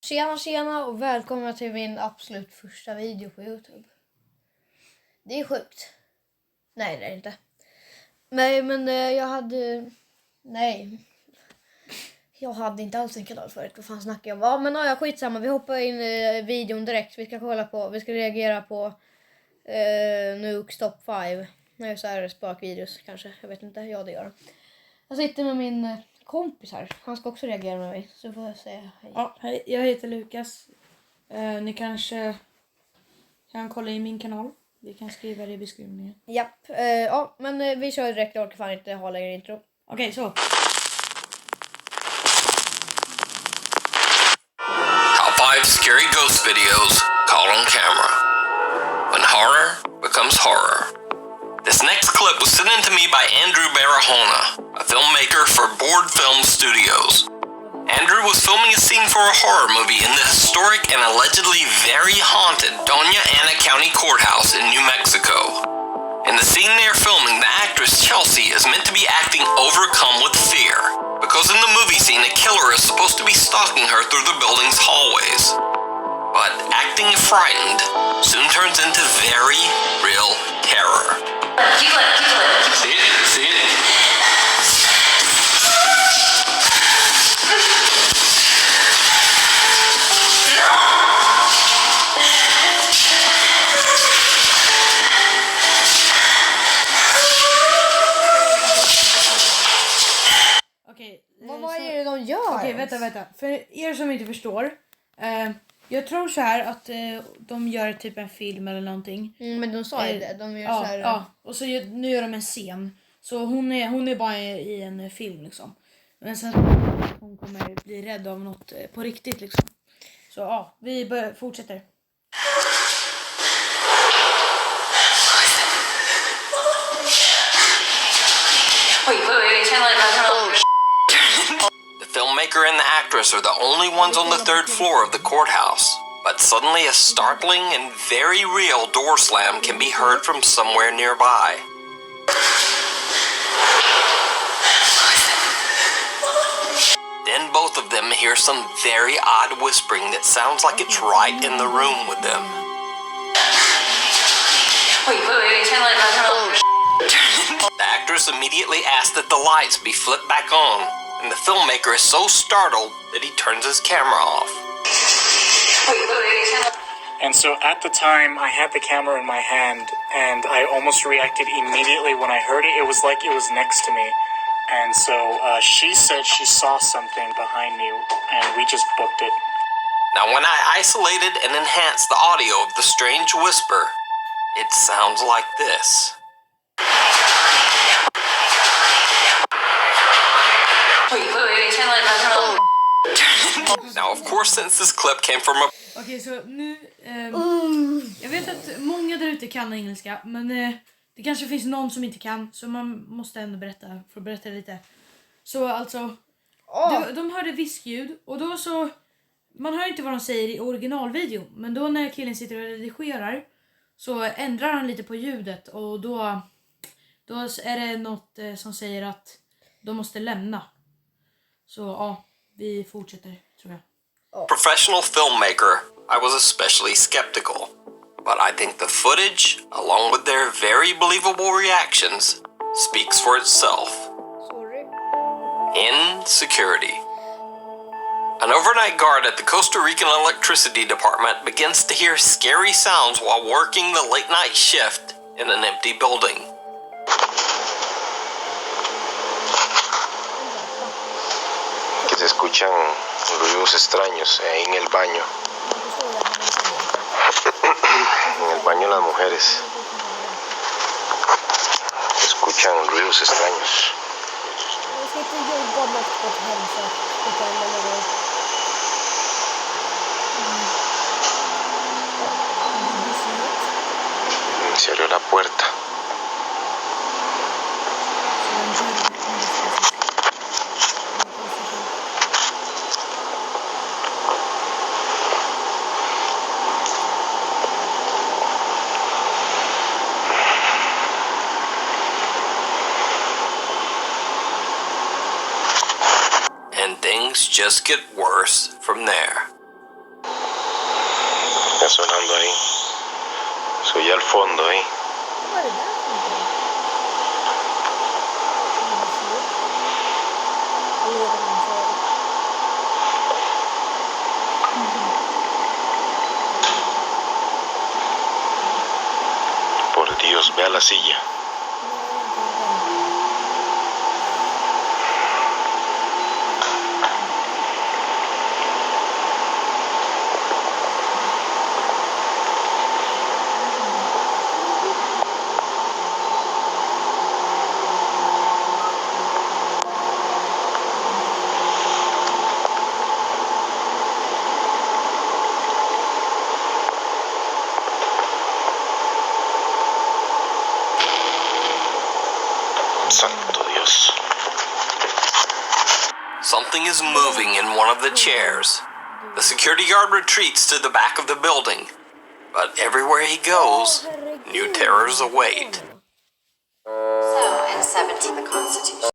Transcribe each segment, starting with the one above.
Tjena och välkomna till min absolut första video på YouTube. Det är sjukt. Nej, det är inte. Nej, men jag hade inte alls en kanal förut. Vad fan snackar jag om? Ja, men ja, skitsamma. Vi hoppar in i videon direkt. Vi ska reagera på Nuke Top 5. Nej, så här spakvideos kanske. Jag vet inte. Ja, det gör de. Jag sitter med min kompis här. Han ska också reagera med mig. Så får jag säga hej. Ja, hej. Jag heter Lukas. Ni kanske kan kolla i min kanal. Vi kan skriva det i beskrivningen. Japp. Ja, men vi kör direkt. Jag orkar fan inte ha längre intro. Okej, så. Top 5 scary ghost videos caught on camera. When horror becomes horror. This next clip was sent in to me by Andrew Barahona, a filmmaker for Board Film Studios. Andrew was filming a scene for a horror movie in the historic and allegedly very haunted Doña Ana County Courthouse in New Mexico. In the scene they are filming, the actress Chelsea is meant to be acting overcome with fear, because in the movie scene a killer is supposed to be stalking her through the building's hallways. But acting frightened soon turns into very real terror. Keep it. See it? Okej. Vad är det de gör? Okej, vänta. För er som inte förstår. Jag tror så här att de gör typ en film eller någonting. Men de sa ju det. De gör så här. Ja, och så nu gör de en scen. Så hon är bara i en film liksom. Men sen hon kommer bli rädd av något på riktigt liksom. Så ja, vi fortsätter. Wait, turn the light on. The filmmaker and the actress are the only ones on the third floor of the courthouse. But suddenly a startling and very real door slam can be heard from somewhere nearby. Then both of them hear some very odd whispering that sounds like it's right in the room with them. Wait, turn the light on. The actress immediately asks that the lights be flipped back on, and the filmmaker is so startled that he turns his camera off. Wait, turn the And so at the time, I had the camera in my hand, and I almost reacted immediately when I heard it. It was like it was next to me. And so she said she saw something behind me, and we just booked it. Now, when I isolated and enhanced the audio of the strange whisper, it sounds like this. Wait, turn the light on. Now, of course, since this clip came from a Okej, så nu... jag vet att många där ute kan engelska, men det kanske finns någon som inte kan, så man måste ändå berätta lite. Så alltså, de hörde viskljud, och då så... Man hör inte vad de säger i originalvideon, men då när killen sitter och redigerar så ändrar han lite på ljudet, och då är det något som säger att de måste lämna. Så ja, vi fortsätter, tror jag. professional filmmaker, I was especially skeptical. But I think the footage, along with their very believable reactions, speaks for itself. Sorry. Insecurity. An overnight guard at the Costa Rican Electricity Department begins to hear scary sounds while working the late night shift in an empty building. Que se escuchan ruidos extraños ahí en el baño. En el baño las mujeres escuchan ruidos extraños. Se abrió la puerta. And things just get worse from there. música sonando ahí. Se oye al fondo ahí. Vad är det där för någonting? Por Dios, ve a la silla. Santo Dios. Something is moving in one of the chairs. The security guard retreats to the back of the building, but everywhere he goes, new terrors await. So, in 17, the Constitution.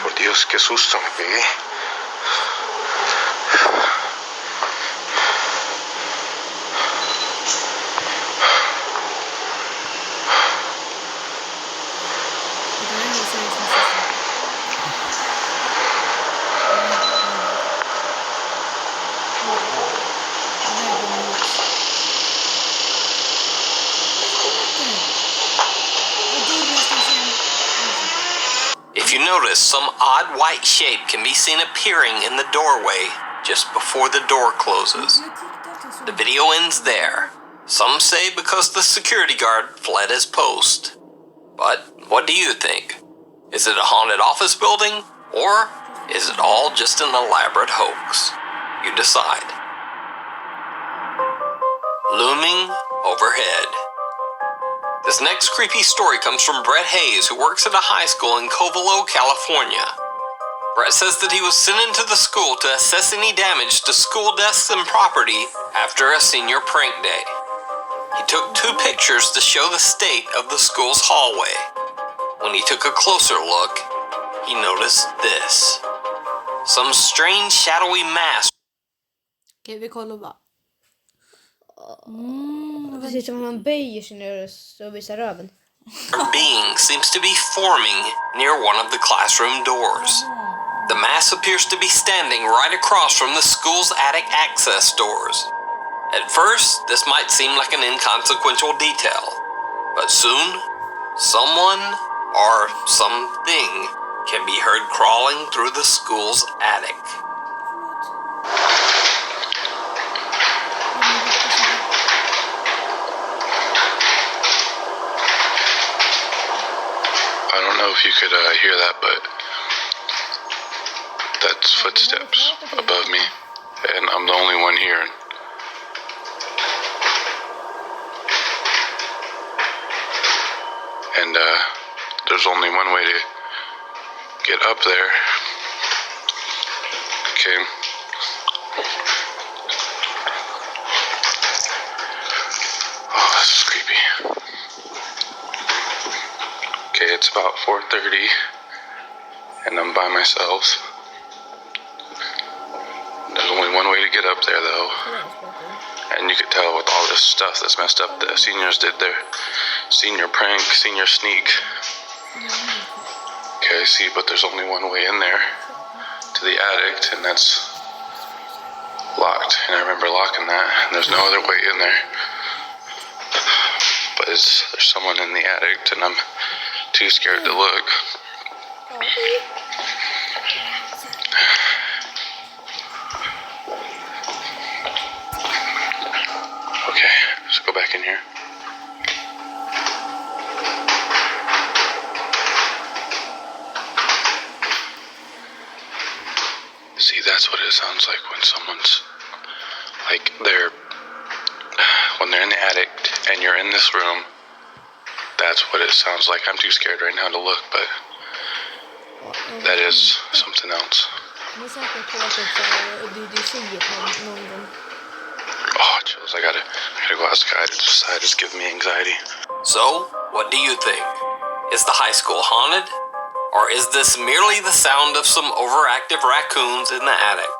Por Dios, qué susto me pegué. Det där är nog seriöst nästan. If you notice, some odd white shape can be seen appearing in the doorway just before the door closes. The video ends there. Some say because the security guard fled his post. But what do you think? Is it a haunted office building, or is it all just an elaborate hoax? You decide. Looming overhead. This next creepy story comes from Brett Hayes, who works at a high school in Covelo, California. Brett says that he was sent into the school to assess any damage to school desks and property after a senior prank day. He took 2 pictures to show the state of the school's hallway. When he took a closer look, he noticed this. Some strange shadowy mass Okej, vi kollar bara. Precis som man böjer sig ner och visar röven. being seems to be forming near one of the classroom doors. The mass appears to be standing right across from the school's attic access doors. At first, this might seem like an inconsequential detail, but soon, someone or something can be heard crawling through the school's attic. I don't know if you could hear that, but that's footsteps above me, and I'm the only one here. And there's only one way to get up there. Okay. Oh, this is creepy. Okay, it's about 4:30, and I'm by myself. There's only one way to get up there, though. And you could tell with all this stuff that's messed up, the seniors did their senior prank, senior sneak. Okay, I see, but there's only one way in there to the attic, and that's locked. And I remember locking that, and there's no other way in there. But there's someone in the attic, and I'm too scared to look. Okay, let's go back in here. See, that's what it sounds like when someone's, like, when they're in the attic and you're in this room. That's what it sounds like. I'm too scared right now to look, but that is something else. Det är säkert på att du säger på någon gång. Oh, chills. I gotta go outside. It's giving me anxiety. So, what do you think? Is the high school haunted? Or is this merely the sound of some overactive raccoons in the attic?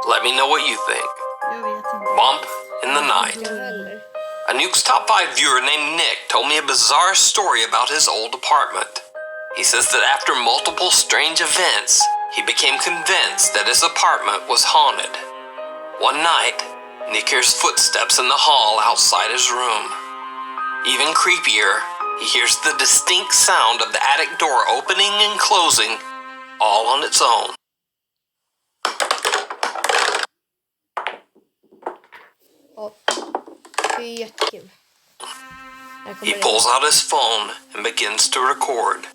Let me know what you think. Jag vet inte. Bump in the night. Inte heller. A Nuke's Top 5 viewer named Nick told me a bizarre story about his old apartment. He says that after multiple strange events, he became convinced that his apartment was haunted. One night, Nick hears footsteps in the hall outside his room. Even creepier, he hears the distinct sound of the attic door opening and closing, all on its own. Ja. Det är jättekul. Här kommer He det. pulls out his phone and begins to record.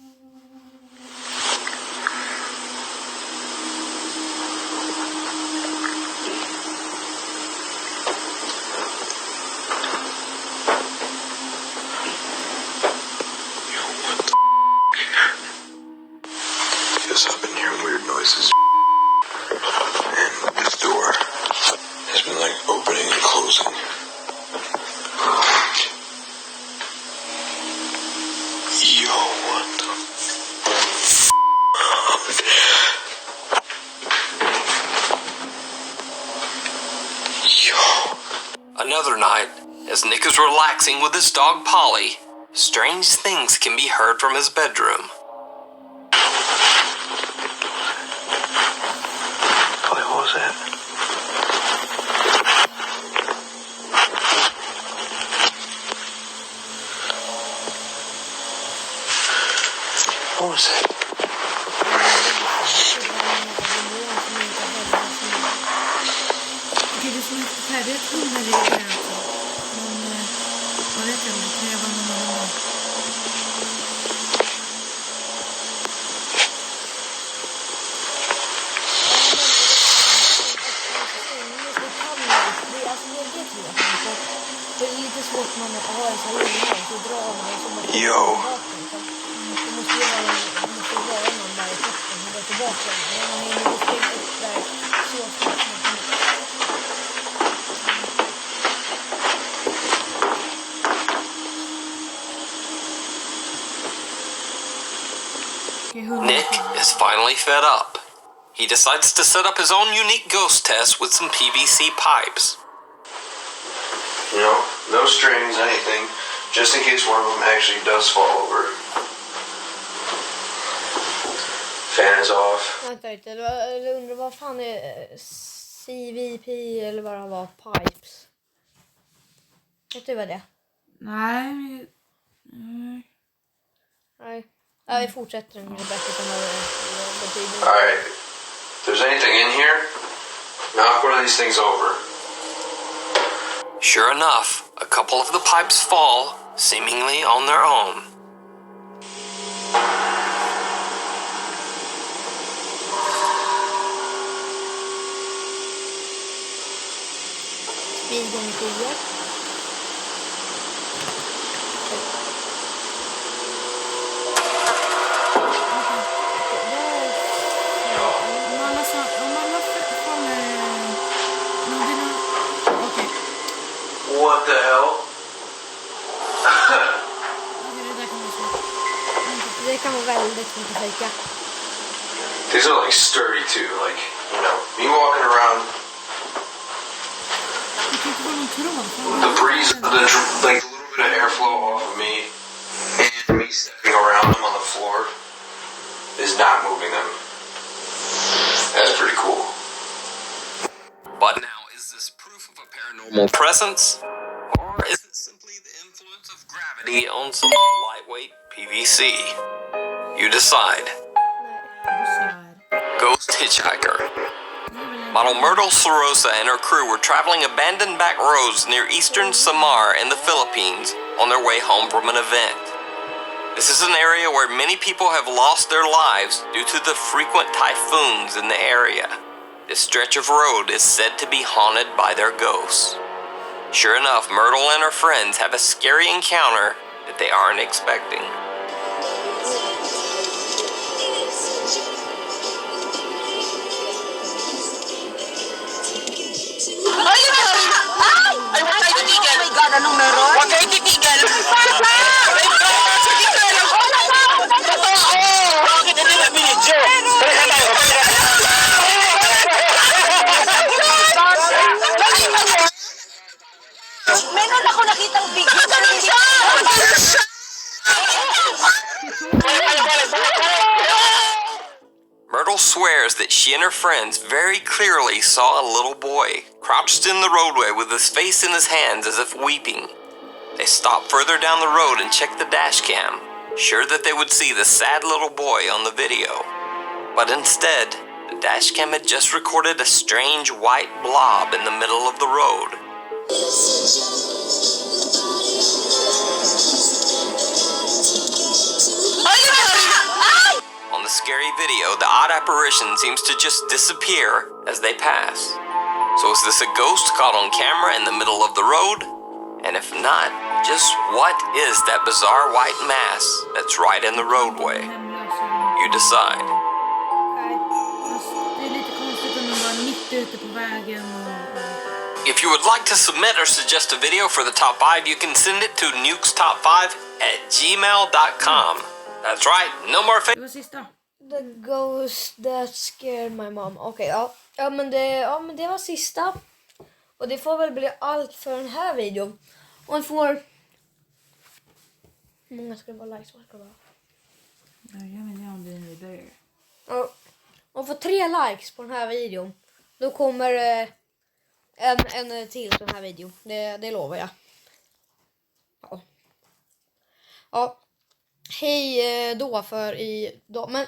Yes, I've been hearing weird noises. And this door has been like opening and closing. Yo, what the Yo. Another night, as Nick is relaxing with his dog Polly, strange things can be heard from his bedroom. Polly, what was that? What was that? Okej, det som är färdigt hundar är det alltså. Men jag vet inte, det kan jag vara någon annan. Det är lite svårt när man har en sån här innan så drar man och så måste Yo. det måste ju vara någon där i toppen som går tillbaka. Men man hinner ju springa upp där så snabbt man kan. Okej, hundar. Nick is finally fed up. He decides to set up his own unique ghost test with some PVC pipes. You know, no strings, anything, just in case one of them actually does fall over. Fan is off. Vänta lite, jag undrar vad fan är CVP eller vad det var, pipes? Vet du vad det är? Nej. Nej. Ja, vi fortsätter den bättre som vad det betyder. Alright, if there's anything in here, knock one of these things over. Sure enough, a couple of the pipes fall, seemingly on their own. Speed gånger 10. What the hell? Det kan vara väldigt svårt att fejka. These are like sturdy too, like, you know, me walking around, the breeze, like a little bit of airflow off of me, and me stepping around them on the floor is not moving them. That's pretty cool. But now, is this proof of a paranormal presence? Or is it simply the influence of gravity on some lightweight PVC? You decide. Ghost Hitchhiker. Model Myrtle Sorosa and her crew were traveling abandoned back roads near eastern Samar in the Philippines on their way home from an event. This is an area where many people have lost their lives due to the frequent typhoons in the area. This stretch of road is said to be haunted by their ghosts. Sure enough, Myrtle and her friends have a scary encounter that they aren't expecting. Ay, huwag kayo titigil. Oh my God, anong meron? Huwag kayo titigil. Papa! Bakit hindi girl swears that she and her friends very clearly saw a little boy crouched in the roadway with his face in his hands as if weeping. They stopped further down the road and checked the dash cam, sure that they would see the sad little boy on the video. But instead, the dash cam had just recorded a strange white blob in the middle of the road. On the scary video, the odd apparition seems to just disappear as they pass. So is this a ghost caught on camera in the middle of the road? And if not, just what is that bizarre white mass that's right in the roadway? You decide. Nej, fast det är lite konstigt om de var mitt ute på vägen och... If you would like to submit or suggest a video for the top 5, you can send it to nukestop5@gmail.com. That's right, no more Det var sista. The ghost that scared my mom. Okej, ja men det var sista. Och det får väl bli allt för den här videon. Och får... Hur många ska det vara likes? Vad ska det vara? Jag vet inte om det är nybörjare. Ja. Och får 3 likes på den här videon, då kommer en till på den här videon. Det lovar jag. Ja. Hej då för idag. Men